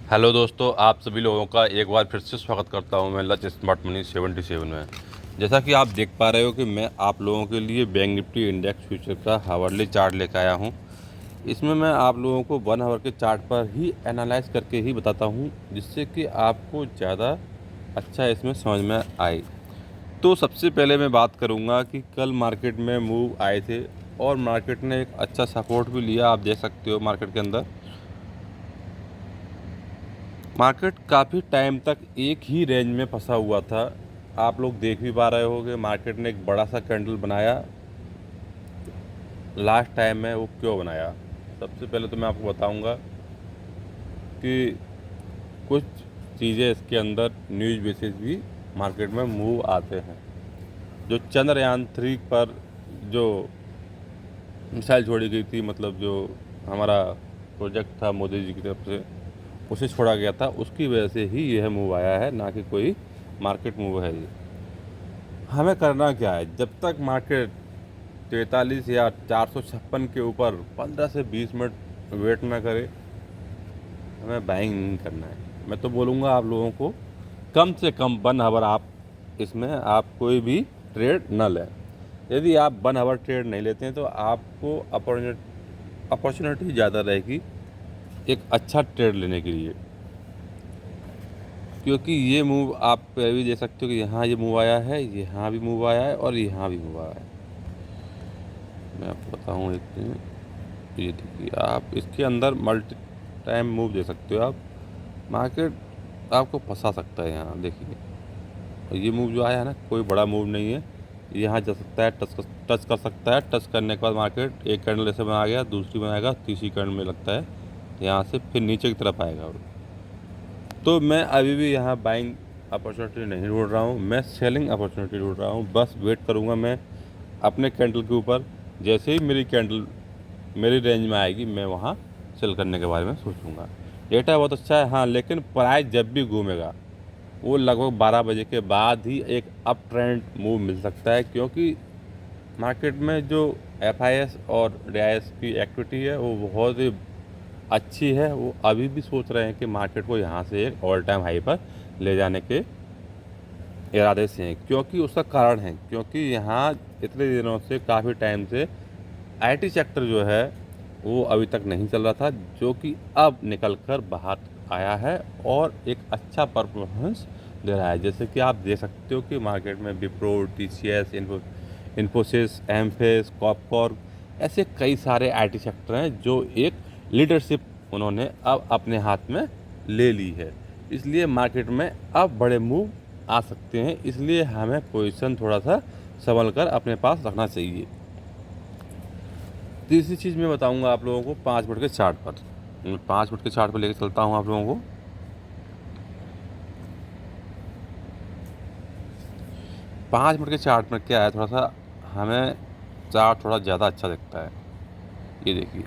Hello दोस्तों, आप सभी लोगों का एक बार फिर से स्वागत करता हूं मैं लच स्मार्ट मनी 77 में। जैसा कि आप देख पा रहे हो कि मैं आप लोगों के लिए बैंक निफ्टी इंडेक्स फ्यूचर का हावरली चार्ट लेकर आया हूं। इसमें मैं आप लोगों को 1 आवर के चार्ट पर ही एनालाइज करके ही बताता हूं, जिससे कि आपको ज़्यादा अच्छा इसमें समझ में आए। तो सबसे पहले मैं बात करूँगा कि कल मार्केट में मूव आए थे और मार्केट ने एक अच्छा सपोर्ट भी लिया। आप देख सकते हो मार्केट के अंदर मार्केट काफ़ी टाइम तक एक ही रेंज में फंसा हुआ था। आप लोग देख भी पा रहे होगे मार्केट ने एक बड़ा सा कैंडल बनाया। लास्ट टाइम में वो क्यों बनाया, सबसे पहले तो मैं आपको बताऊंगा कि कुछ चीज़ें इसके अंदर न्यूज़ बेसिस भी मार्केट में मूव आते हैं। जो चंद्रयान 3 पर जो मिसाइल छोड़ी गई थी, मतलब जो हमारा प्रोजेक्ट था मोदी जी की तरफ से, उसे छोड़ा गया था, उसकी वजह से ही यह मूव आया है, ना कि कोई मार्केट मूव है ये। हमें करना क्या है, जब तक मार्केट 43,456 के ऊपर 15 से 20 मिनट वेट ना करे, हमें बाइंग नहीं करना है। मैं तो बोलूँगा आप लोगों को कम से कम 1 आवर आप इसमें आप कोई भी ट्रेड न लें। यदि आप 1 आवर ट्रेड नहीं लेते हैं तो आपको अपॉर्चुनिटी ज़्यादा रहेगी एक अच्छा ट्रेड लेने के लिए, क्योंकि ये मूव आप भी देख सकते हो कि यहाँ ये मूव आया है, यहाँ भी मूव आया है और यहाँ भी मूव आया है। मैं आपको बताऊँ एक दिन, ये देखिए आप इसके अंदर मल्टी टाइम मूव दे सकते हो आप। मार्केट आपको फंसा सकता है यहाँ देखिए। और ये मूव जो आया है ना, कोई बड़ा मूव नहीं है। यहाँ जा सकता है, टच कर सकता है। टच करने के बाद मार्केट एक कैंडल ऐसे बना गया, दूसरी बनाएगा, तीसरी कैंडल में लगता है यहाँ से फिर नीचे की तरफ आएगा। तो मैं अभी भी यहाँ बाइंग अपॉर्चुनिटी नहीं ढूंढ रहा हूँ, मैं सेलिंग अपॉर्चुनिटी ढूंढ रहा हूँ। बस वेट करूँगा मैं अपने कैंडल के ऊपर। जैसे ही मेरी कैंडल मेरी रेंज में आएगी, मैं वहाँ सेल करने के बारे में सोचूंगा। डेटा बहुत अच्छा है हाँ, लेकिन प्राइस जब भी घूमेगा वो लगभग 12 बजे के बाद ही एक अप ट्रेंड मूव मिल सकता है, क्योंकि मार्केट में जो FIS और DIS की एक्टिविटी है वो बहुत ही अच्छी है। वो अभी भी सोच रहे हैं कि मार्केट को यहाँ से एक ऑल टाइम हाई पर ले जाने के इरादे से हैं, क्योंकि उसका कारण है, क्योंकि यहाँ इतने दिनों से काफ़ी टाइम से IT सेक्टर जो है वो अभी तक नहीं चल रहा था, जो कि अब निकल कर बाहर आया है और एक अच्छा परफॉर्मेंस दे रहा है। जैसे कि आप देख सकते हो कि मार्केट में विप्रो, TCS, इन्फोसिस, एमफेस, कॉपकॉर्प, ऐसे कई सारे IT सेक्टर हैं जो एक लीडरशिप उन्होंने अब अपने हाथ में ले ली है। इसलिए मार्केट में अब बड़े मूव आ सकते हैं, इसलिए हमें पोजीशन थोड़ा सा संभल कर अपने पास रखना चाहिए। तीसरी चीज़ मैं बताऊंगा आप लोगों को 5 मिनट के चार्ट पर। मैं 5 मिनट के चार्ट पर लेकर चलता हूं आप लोगों को। 5 मिनट के चार्ट में क्या है, थोड़ा सा हमें चार्ट थोड़ा ज़्यादा अच्छा दिखता है। ये देखिए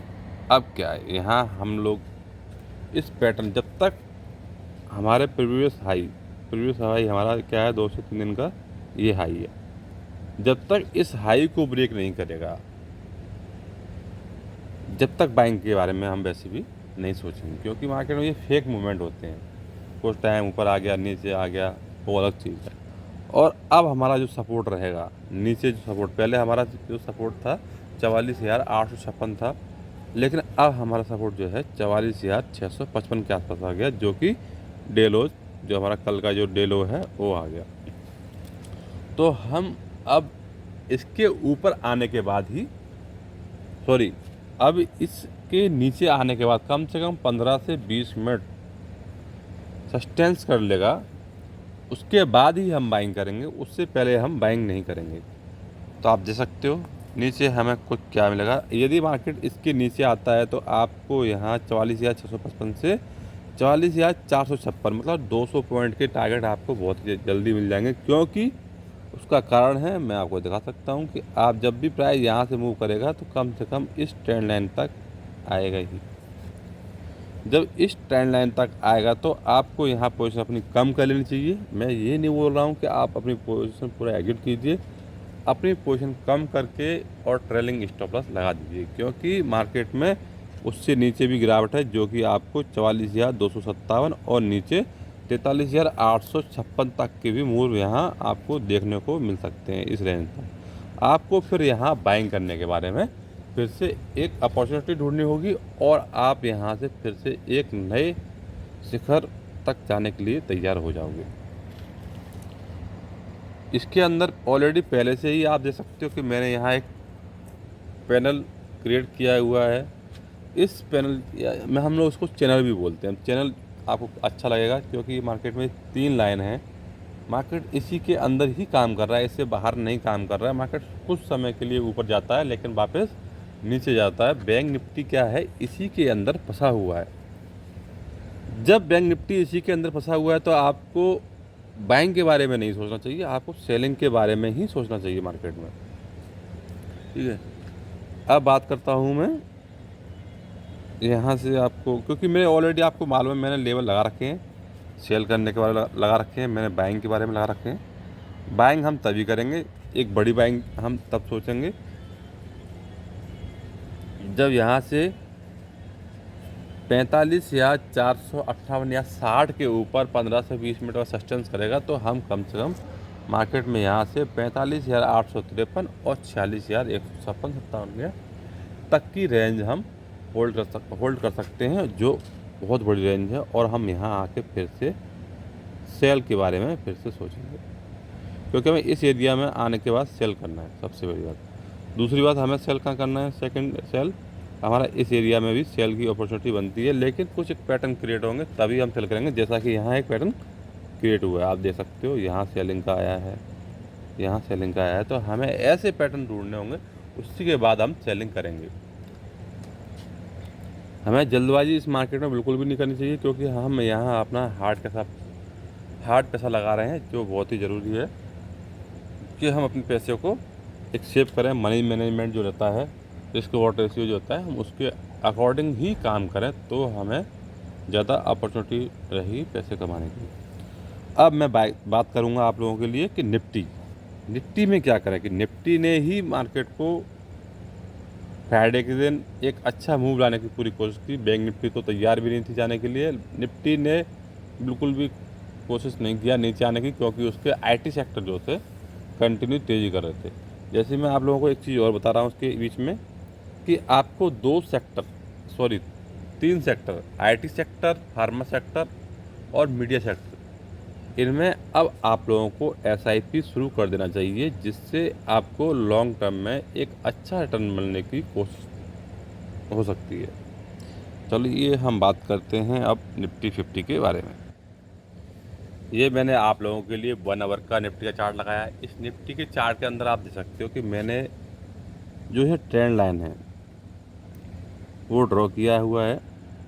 अब क्या है, यहाँ हम लोग इस पैटर्न, जब तक हमारे प्रीवियस हाई हमारा क्या है 2 से 3 दिन का ये हाई है, जब तक इस हाई को ब्रेक नहीं करेगा, जब तक बाइंग के बारे में हम वैसे भी नहीं सोचेंगे, क्योंकि मार्केट में ये फेक मूवमेंट होते हैं। कुछ टाइम ऊपर आ गया, नीचे आ गया, वो अलग चीज़ है। और अब हमारा जो सपोर्ट रहेगा, नीचे जो सपोर्ट, पहले हमारा जो सपोर्ट था 44,856 था, लेकिन अब हमारा सपोर्ट जो है 44,655 के आसपास आ गया, जो कि डेलो, जो हमारा कल का जो डेलो है वो आ गया। तो हम अब इसके ऊपर आने के बाद ही, सॉरी, अब इसके नीचे आने के बाद कम से कम 15 से 20 मिनट सस्टेंस कर लेगा, उसके बाद ही हम बाइंग करेंगे, उससे पहले हम बाइंग नहीं करेंगे। तो आप देख सकते हो नीचे हमें कुछ क्या मिलेगा। यदि मार्केट इसके नीचे आता है तो आपको यहाँ 44,655 से 44,456, मतलब 200 पॉइंट के टारगेट आपको बहुत जल्दी मिल जाएंगे, क्योंकि उसका कारण है, मैं आपको दिखा सकता हूँ कि आप जब भी प्राइस यहाँ से मूव करेगा तो कम से कम इस ट्रेंड लाइन तक आएगा ही। जब इस ट्रेंड लाइन तक आएगा तो आपको यहाँ पोजीशन अपनी कम कर लेनी चाहिए। मैं ये नहीं बोल रहा हूँ कि आप अपनी पोजीशन पूरा एग्जिट कीजिए, अपनी पोजीशन कम करके और ट्रेलिंग स्टॉप लॉस लगा दीजिए, क्योंकि मार्केट में उससे नीचे भी गिरावट है, जो कि आपको 44,257 और नीचे 43,856 तक के भी मूव यहाँ आपको देखने को मिल सकते हैं इस रेंज पर। आपको फिर यहाँ बाइंग करने के बारे में फिर से एक अपॉर्चुनिटी ढूंढनी होगी और आप यहाँ से फिर से एक नए शिखर तक जाने के लिए तैयार हो जाओगे। इसके अंदर ऑलरेडी पहले से ही आप देख सकते हो कि मैंने यहाँ एक पैनल क्रिएट किया हुआ है। इस पैनल में हम लोग उसको चैनल भी बोलते हैं। चैनल आपको अच्छा लगेगा क्योंकि मार्केट में 3 लाइन है। मार्केट इसी के अंदर ही काम कर रहा है, इससे बाहर नहीं काम कर रहा है। मार्केट कुछ समय के लिए ऊपर जाता है लेकिन वापस नीचे जाता है। बैंक निफ्टी क्या है, इसी के अंदर फंसा हुआ है। जब बैंक निफ्टी इसी के अंदर फंसा हुआ है तो आपको बाइंग के बारे में नहीं सोचना चाहिए, आपको सेलिंग के बारे में ही सोचना चाहिए मार्केट में। ठीक है, अब बात करता हूँ मैं यहाँ से आपको, क्योंकि मैंने ऑलरेडी आपको मालूम है मैंने लेवल लगा रखे हैं, सेल करने के बारे में लगा रखे हैं, मैंने बाइंग के बारे में लगा रखे हैं। बाइंग हम तभी करेंगे, एक बड़ी बाइंग हम तब सोचेंगे जब यहाँ से 45,458 या 60 के ऊपर 15 से 20 मिनट का सस्टेंस करेगा तो हम कम से कम मार्केट में यहाँ से 45,853 और 46,156-57 तक की रेंज हम होल्ड कर सकते हैं, जो बहुत बड़ी रेंज है। और हम यहाँ आके फिर से सेल के बारे में फिर से सोचेंगे, क्योंकि हमें इस एरिया में आने के बाद सेल करना है, सबसे बड़ी बात। दूसरी बात, हमें सेल कहाँ करना है, सेकंड सेल हमारा इस एरिया में भी सेल की अपॉर्चुनिटी बनती है, लेकिन कुछ एक पैटर्न क्रिएट होंगे तभी हम सेल करेंगे। जैसा कि यहाँ एक पैटर्न क्रिएट हुआ है, आप देख सकते हो, यहाँ सेलिंग का आया है, यहाँ सेलिंग का आया है। तो हमें ऐसे पैटर्न ढूंढने होंगे, उसी के बाद हम सेलिंग करेंगे। हमें जल्दबाजी इस मार्केट में बिल्कुल भी नहीं करनी चाहिए, क्योंकि हम यहाँ अपना हार्ड पैसा लगा रहे हैं, जो बहुत ही ज़रूरी है कि हम अपने पैसे को एक सेव करें। मनी मैनेजमेंट जो रहता है, रिस्क रिवॉर्ड रेशियो जो होता है, हम उसके अकॉर्डिंग ही काम करें तो हमें ज़्यादा अपॉर्चुनिटी रहेगी पैसे कमाने की। अब मैं बात करूँगा आप लोगों के लिए कि निफ्टी में क्या करें। कि निफ्टी ने ही मार्केट को फ्राइडे के दिन एक अच्छा मूव लाने की पूरी कोशिश की। बैंक निफ्टी तो तैयार भी नहीं थी जाने के लिए, निफ्टी ने बिल्कुल भी कोशिश नहीं किया नीचे आने की, क्योंकि उसके आईटी सेक्टर जो थे कंटिन्यू तेज़ी कर रहे थे। जैसे मैं आप लोगों को एक चीज़ और बता रहा हूँ उसके बीच में, कि आपको 3 sector, IT sector, pharma sector और मीडिया सेक्टर, इनमें अब आप लोगों को एसआईपी शुरू कर देना चाहिए, जिससे आपको लॉन्ग टर्म में एक अच्छा रिटर्न मिलने की कोशिश हो सकती है। चलिए हम बात करते हैं अब निफ्टी 50 के बारे में। ये मैंने आप लोगों के लिए 1 आवर का निफ्टी का चार्ट लगाया है। इस निफ्टी के चार्ट के अंदर आप देख सकते हो कि मैंने जो है ट्रेंड लाइन है वो ड्रॉ किया हुआ है,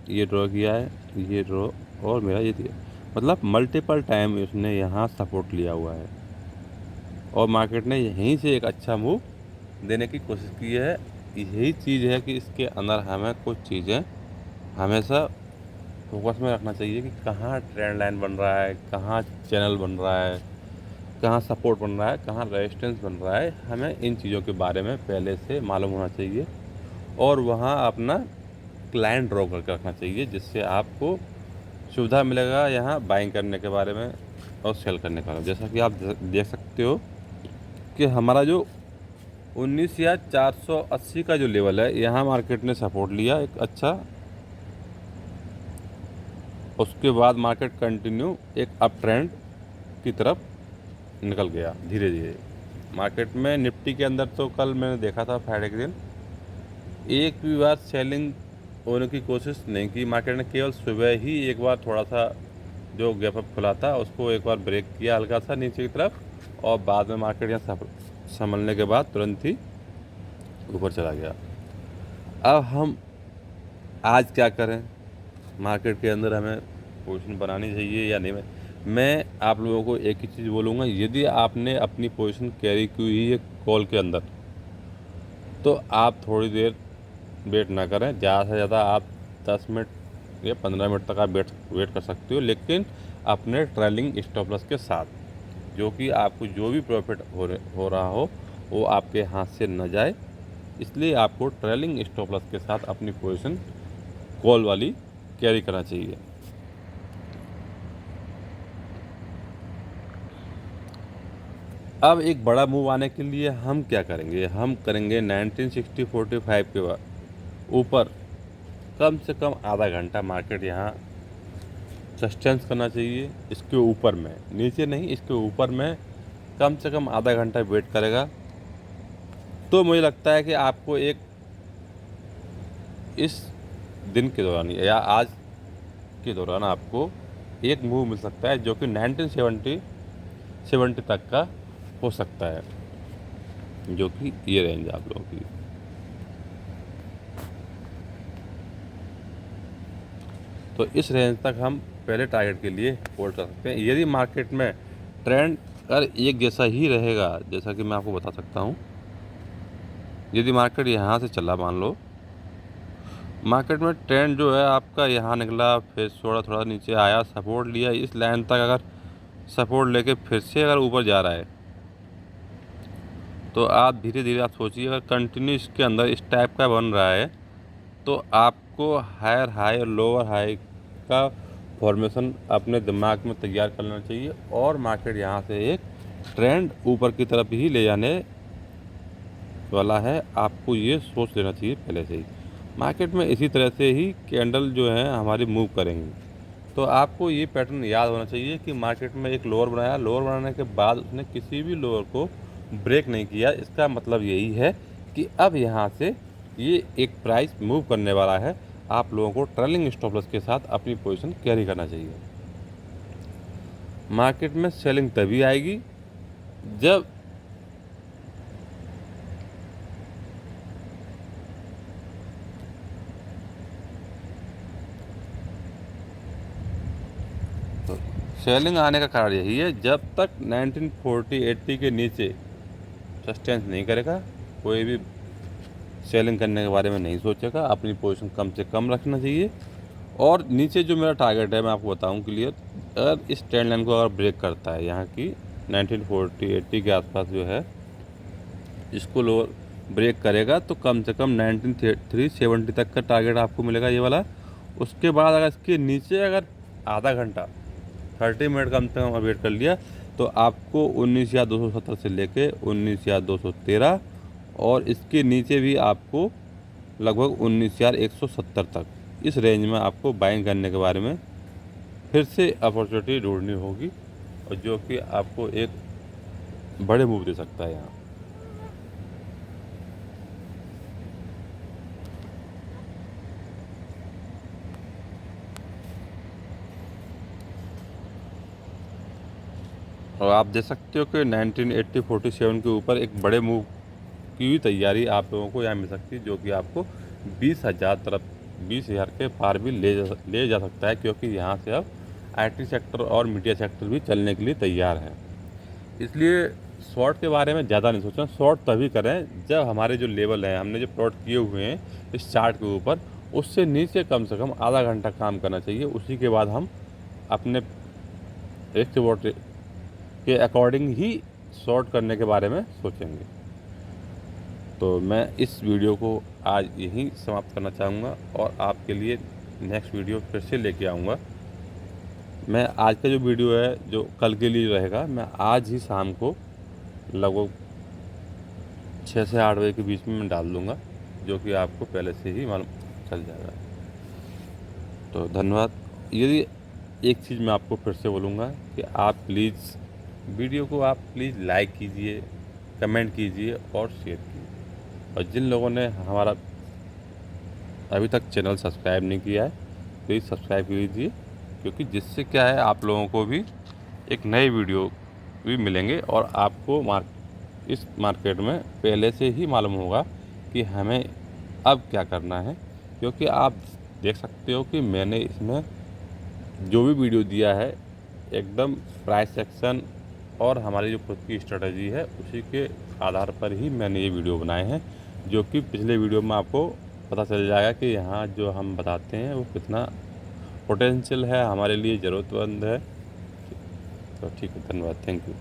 ये ड्रॉ किया है, ये ड्रॉ, और मेरा ये दिया, मतलब मल्टीपल टाइम उसने यहाँ सपोर्ट लिया हुआ है और मार्केट ने यहीं से एक अच्छा मूव देने की कोशिश की है। यही चीज़ है कि इसके अंदर हमें कुछ चीज़ें हमेशा फोकस में रखना चाहिए कि कहाँ ट्रेंड लाइन बन रहा है, कहाँ चैनल बन रहा है, कहाँ सपोर्ट बन रहा है, कहाँ रेजिस्टेंस बन रहा है। हमें इन चीज़ों के बारे में पहले से मालूम होना चाहिए और वहाँ अपना क्लाइंट ड्रॉ करके रखना चाहिए, जिससे आपको सुविधा मिलेगा यहाँ बाइंग करने के बारे में और सेल करने के बारे में। जैसा कि आप देख सकते हो कि हमारा जो 19,480 का जो लेवल है, यहाँ मार्केट ने सपोर्ट लिया एक अच्छा, उसके बाद मार्केट कंटिन्यू एक अप ट्रेंड की तरफ निकल गया धीरे धीरे। मार्केट में निफ्टी के अंदर तो कल मैंने देखा था फ्राइडे के दिन एक भी बार सेलिंग होने की कोशिश नहीं की। मार्केट ने केवल सुबह ही एक बार थोड़ा सा जो गैप अप खुला था उसको एक बार ब्रेक किया हल्का सा नीचे की तरफ, और बाद में मार्केट यहाँ संभलने के बाद तुरंत ही ऊपर चला गया। अब हम आज क्या करें, मार्केट के अंदर हमें पोजीशन बनानी चाहिए या नहीं। मैं आप लोगों को एक ही चीज़ बोलूँगा, यदि आपने अपनी पोजीशन कैरी की हुई है कॉल के अंदर तो आप थोड़ी देर वेट ना करें। ज़्यादा से ज़्यादा आप 10 मिनट या 15 मिनट तक आप वेट कर सकते हो, लेकिन अपने ट्रेलिंग स्टॉप लॉस के साथ, जो कि आपको जो भी प्रॉफिट हो रहा हो वो आपके हाथ से न जाए। इसलिए आपको ट्रेलिंग स्टॉप लॉस के साथ अपनी पोजीशन कॉल वाली कैरी करना चाहिए। अब एक बड़ा मूव आने के लिए हम क्या करेंगे, हम करेंगे 1960-45 के बाद ऊपर कम से कम आधा घंटा मार्केट यहाँ सस्टेंस करना चाहिए। इसके ऊपर में, नीचे नहीं, इसके ऊपर में कम से कम आधा घंटा वेट करेगा। तो मुझे लगता है कि आपको एक इस दिन के दौरान या आज के दौरान आपको एक मूव मिल सकता है जो कि 1970 तक का हो सकता है, जो कि ये रेंज आप लोगों की। तो इस रेंज तक हम पहले टारगेट के लिए होल्ड कर सकते हैं। यदि मार्केट में ट्रेंड अगर एक जैसा ही रहेगा, जैसा कि मैं आपको बता सकता हूँ, यदि मार्केट यहाँ से चला, मान लो मार्केट में ट्रेंड जो है आपका यहाँ निकला, फिर थोड़ा नीचे आया, सपोर्ट लिया, इस लाइन तक अगर सपोर्ट लेके फिर से अगर ऊपर जा रहा है तो आप धीरे धीरे आप सोचिए, अगर कंटिन्यू इसके अंदर इस टाइप का बन रहा है तो आपको हायर हाई और लोअर हाई का फॉर्मेशन अपने दिमाग में तैयार कर लेना चाहिए और मार्केट यहाँ से एक ट्रेंड ऊपर की तरफ ही ले जाने वाला है। आपको ये सोच लेना चाहिए पहले से ही। मार्केट में इसी तरह से ही कैंडल जो है हमारी मूव करेंगी। तो आपको ये पैटर्न याद होना चाहिए कि मार्केट में एक लोअर बनाया, लोअर बनाने के बाद उसने किसी भी लोअर को ब्रेक नहीं किया। इसका मतलब यही है कि अब यहाँ से ये एक प्राइस मूव करने वाला है। आप लोगों को ट्रेलिंग स्टॉप लॉस के साथ अपनी पोजीशन कैरी करना चाहिए। मार्केट में सेलिंग तभी आएगी जब सेलिंग आने का कारण यही है, जब तक 1940-80 के नीचे सस्टेंस नहीं करेगा कोई भी सेलिंग करने के बारे में नहीं सोचेगा। अपनी पोजीशन कम से कम रखना चाहिए। और नीचे जो मेरा टारगेट है मैं आपको बताऊं क्लियर, अगर इस ट्रेंड लाइन को अगर ब्रेक करता है यहाँ की 1940-80 के आसपास जो है, इसको लोअर ब्रेक करेगा तो कम से कम 1970 तक का टारगेट आपको मिलेगा ये वाला। उसके बाद अगर इसके नीचे अगर आधा घंटा 30 मिनट कम से कम वेट कर लिया तो आपको 19,270 से लेके 19,213 और इसके नीचे भी आपको लगभग 19,170 तक, इस रेंज में आपको बाइंग करने के बारे में फिर से अपॉर्चुनिटी ढूंढनी होगी, और जो कि आपको एक बड़े मूव दे सकता है यहाँ। और आप देख सकते हो कि 1980-47 के ऊपर एक बड़े मूव की भी तैयारी आप लोगों को यहाँ मिल सकती है, जो कि आपको 20,000 के पार भी ले जा सकता है, क्योंकि यहाँ से अब आईटी सेक्टर और मीडिया सेक्टर भी चलने के लिए तैयार है। इसलिए शॉर्ट के बारे में ज़्यादा नहीं सोचना। शॉर्ट तभी करें जब हमारे जो लेवल हैं, हमने जो प्लॉट किए हुए हैं इस चार्ट के ऊपर, उससे नीचे कम से कम आधा घंटा काम करना चाहिए। उसी के बाद हम अपने रिस्क रिवॉर्ड के अकॉर्डिंग ही शॉर्ट करने के बारे में सोचेंगे। तो मैं इस वीडियो को आज यहीं समाप्त करना चाहूँगा और आपके लिए नेक्स्ट वीडियो फिर से लेके आऊँगा। मैं आज का जो वीडियो है जो कल के लिए रहेगा, मैं आज ही शाम को लगभग 6 से 8 बजे के बीच में मैं डाल दूँगा, जो कि आपको पहले से ही मालूम चल जाएगा। तो धन्यवाद। यदि एक चीज़ मैं आपको फिर से बोलूँगा कि आप प्लीज़ वीडियो को आप प्लीज़ लाइक कीजिए, कमेंट कीजिए और शेयर कीजिए। और जिन लोगों ने हमारा अभी तक चैनल सब्सक्राइब नहीं किया है प्लीज़ सब्सक्राइब कीजिए, क्योंकि जिससे क्या है आप लोगों को भी एक नए वीडियो भी मिलेंगे और आपको इस मार्केट में पहले से ही मालूम होगा कि हमें अब क्या करना है। क्योंकि आप देख सकते हो कि मैंने इसमें जो भी वीडियो दिया है एकदम प्राइस सेक्शन और हमारी जो खुद की स्ट्रेटजी है उसी के आधार पर ही मैंने ये वीडियो बनाए हैं, जो कि पिछले वीडियो में आपको पता चल जाएगा कि यहाँ जो हम बताते हैं वो कितना पोटेंशियल है, हमारे लिए ज़रूरतमंद है। तो ठीक है, धन्यवाद, थैंक यू।